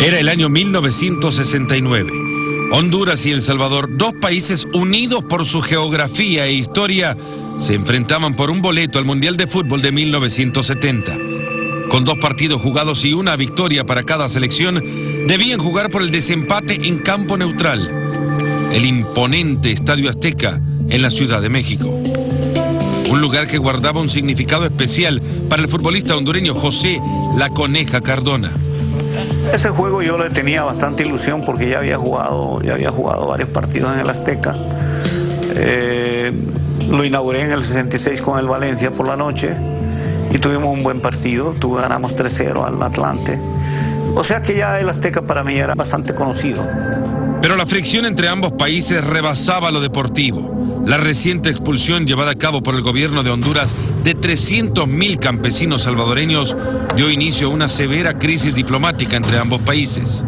Era el año 1969. Honduras y El Salvador, dos países unidos por su geografía e historia, se enfrentaban por un boleto al Mundial de Fútbol de 1970. Con 2 partidos jugados y una victoria para cada selección, debían jugar por el desempate en campo neutral, el imponente Estadio Azteca en la Ciudad de México. Un lugar que guardaba un significado especial para el futbolista hondureño José La Coneja Cardona. Ese juego yo le tenía bastante ilusión porque ya había jugado varios partidos en el Azteca. Lo inauguré en el 66 con el Valencia por la noche y tuvimos un buen partido. Ganamos 3-0 al Atlante. O sea que ya el Azteca para mí era bastante conocido. Pero la fricción entre ambos países rebasaba lo deportivo. La reciente expulsión llevada a cabo por el gobierno de Honduras de 300.000 campesinos salvadoreños dio inicio a una severa crisis diplomática entre ambos países.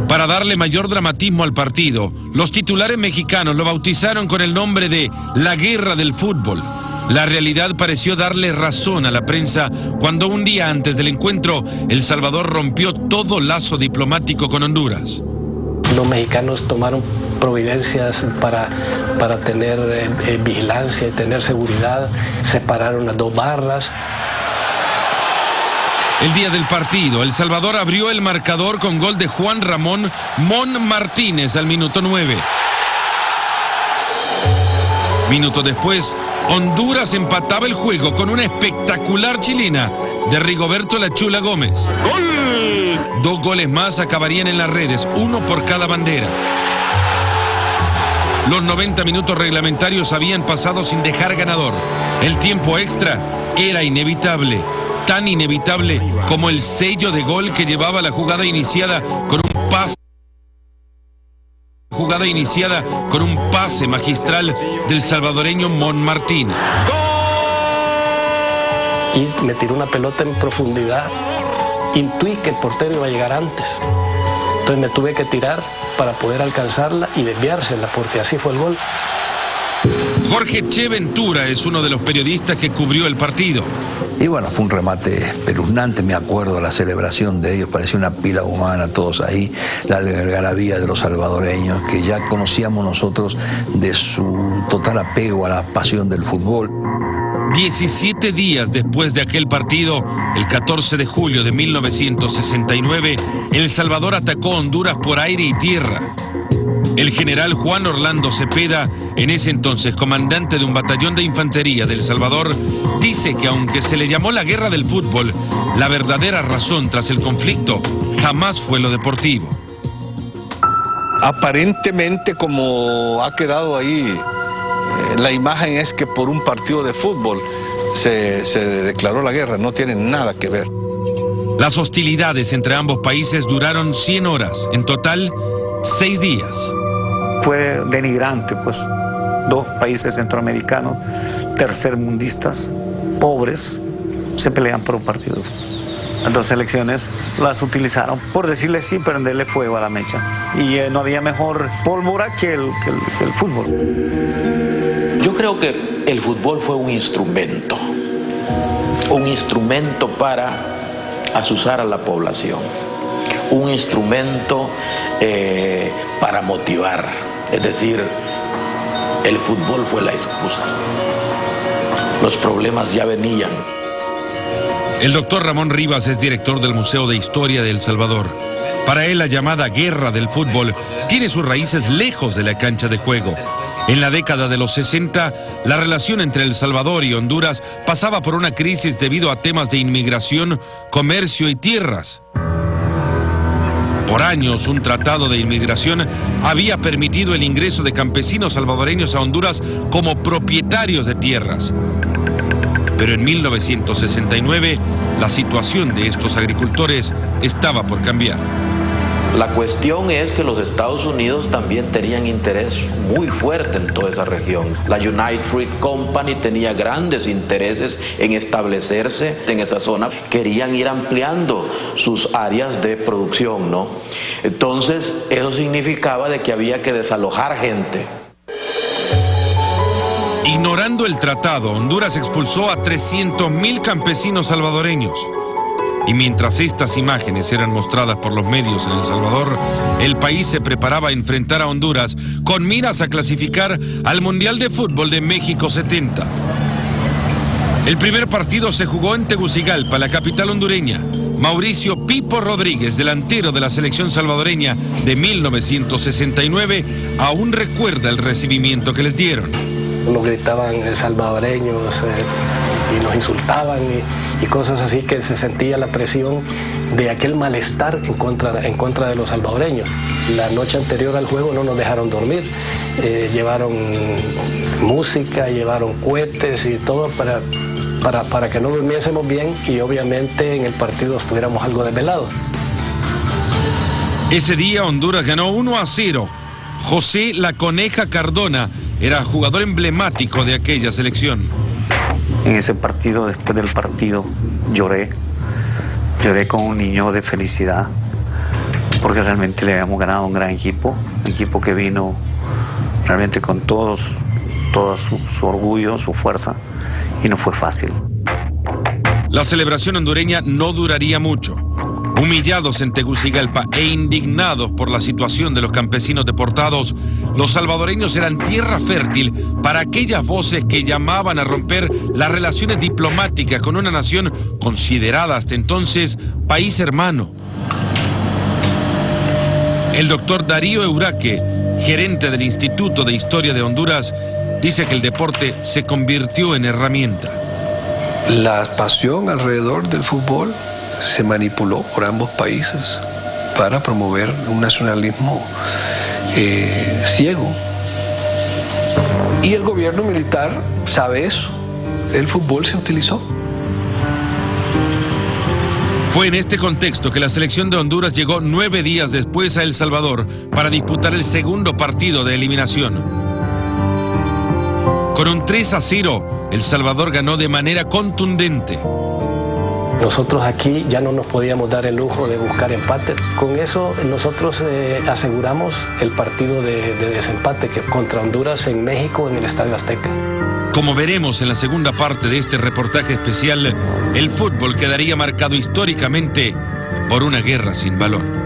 Para darle mayor dramatismo al partido, los titulares mexicanos lo bautizaron con el nombre de la Guerra del Fútbol. La realidad pareció darle razón a la prensa cuando un día antes del encuentro, El Salvador rompió todo lazo diplomático con Honduras. Los mexicanos tomaron providencias para tener vigilancia y tener seguridad, separaron las 2 barras. El día del partido, El Salvador abrió el marcador con gol de Juan Ramón Mon Martínez al minuto 9. Minuto después, Honduras empataba el juego con una espectacular chilena de Rigoberto La Chula Gómez. ¡Gol! 2 goles más acabarían en las redes, 1 por cada bandera. Los 90 minutos reglamentarios habían pasado sin dejar ganador. El tiempo extra era inevitable, tan inevitable como el sello de gol que llevaba la jugada iniciada con un pase magistral del salvadoreño Mon Martínez. Y me tiró una pelota en profundidad. Intuí que el portero iba a llegar antes. Entonces me tuve que tirar para poder alcanzarla y desviársela, porque así fue el gol. Jorge Che Ventura es uno de los periodistas que cubrió el partido. Y bueno, fue un remate espeluznante, me acuerdo de la celebración de ellos, parecía una pila humana, todos ahí, la algarabía de los salvadoreños, que ya conocíamos nosotros de su total apego a la pasión del fútbol. 17 días después de aquel partido, el 14 de julio de 1969, El Salvador atacó Honduras por aire y tierra. El general Juan Orlando Cepeda, en ese entonces comandante de un batallón de infantería de El Salvador, dice que aunque se le llamó la guerra del fútbol, la verdadera razón tras el conflicto jamás fue lo deportivo. Aparentemente, como ha quedado ahí, la imagen es que por un partido de fútbol se declaró la guerra. No tiene nada que ver. Las hostilidades entre ambos países duraron 100 horas, en total 6 días. Fue denigrante, pues, 2 países centroamericanos, tercermundistas, pobres, se pelean por un partido. Las 2 selecciones las utilizaron, por decirle sí, prenderle fuego a la mecha. Y no había mejor pólvora que el fútbol. Yo creo que el fútbol fue un instrumento para azuzar a la población, un instrumento para motivar. Es decir, el fútbol fue la excusa. Los problemas ya venían. El doctor Ramón Rivas es director del Museo de Historia de El Salvador. Para él, la llamada guerra del fútbol tiene sus raíces lejos de la cancha de juego. En la década de los 60, la relación entre El Salvador y Honduras pasaba por una crisis debido a temas de inmigración, comercio y tierras. Por años, un tratado de inmigración había permitido el ingreso de campesinos salvadoreños a Honduras como propietarios de tierras. Pero en 1969, la situación de estos agricultores estaba por cambiar. La cuestión es que los Estados Unidos también tenían interés muy fuerte en toda esa región. La United Fruit Company tenía grandes intereses en establecerse en esa zona. Querían ir ampliando sus áreas de producción, ¿no? Entonces, eso significaba de que había que desalojar gente. Ignorando el tratado, Honduras expulsó a 300.000 campesinos salvadoreños. Y mientras estas imágenes eran mostradas por los medios en El Salvador, el país se preparaba a enfrentar a Honduras con miras a clasificar al Mundial de Fútbol de México 70. El primer partido se jugó en Tegucigalpa, la capital hondureña. Mauricio Pipo Rodríguez, delantero de la selección salvadoreña de 1969, aún recuerda el recibimiento que les dieron. Nos gritaban salvadoreños y nos insultaban y cosas así, que se sentía la presión de aquel malestar en contra de los salvadoreños. La noche anterior al juego no nos dejaron dormir, llevaron música, llevaron cohetes y todo para que no durmiésemos bien y obviamente en el partido estuviéramos algo desvelados. Ese día Honduras ganó 1-0. José La Coneja Cardona era jugador emblemático de aquella selección. En ese partido, después del partido, lloré como un niño de felicidad, porque realmente le habíamos ganado a un gran equipo, un equipo que vino realmente con todo su orgullo, su fuerza, y no fue fácil. La celebración hondureña no duraría mucho. Humillados en Tegucigalpa e indignados por la situación de los campesinos deportados, los salvadoreños eran tierra fértil para aquellas voces que llamaban a romper las relaciones diplomáticas con una nación considerada hasta entonces país hermano. El doctor Darío Euraque, gerente del Instituto de Historia de Honduras, dice que el deporte se convirtió en herramienta. La pasión alrededor del fútbol se manipuló por ambos países para promover un nacionalismo ciego. Y el gobierno militar sabe eso. El fútbol se utilizó. Fue en este contexto que la selección de Honduras llegó 9 días después a El Salvador para disputar el segundo partido de eliminación. Con un 3-0, El Salvador ganó de manera contundente. Nosotros aquí ya no nos podíamos dar el lujo de buscar empate. Con eso nosotros aseguramos el partido de desempate que contra Honduras en México en el Estadio Azteca. Como veremos en la segunda parte de este reportaje especial, el fútbol quedaría marcado históricamente por una guerra sin balón.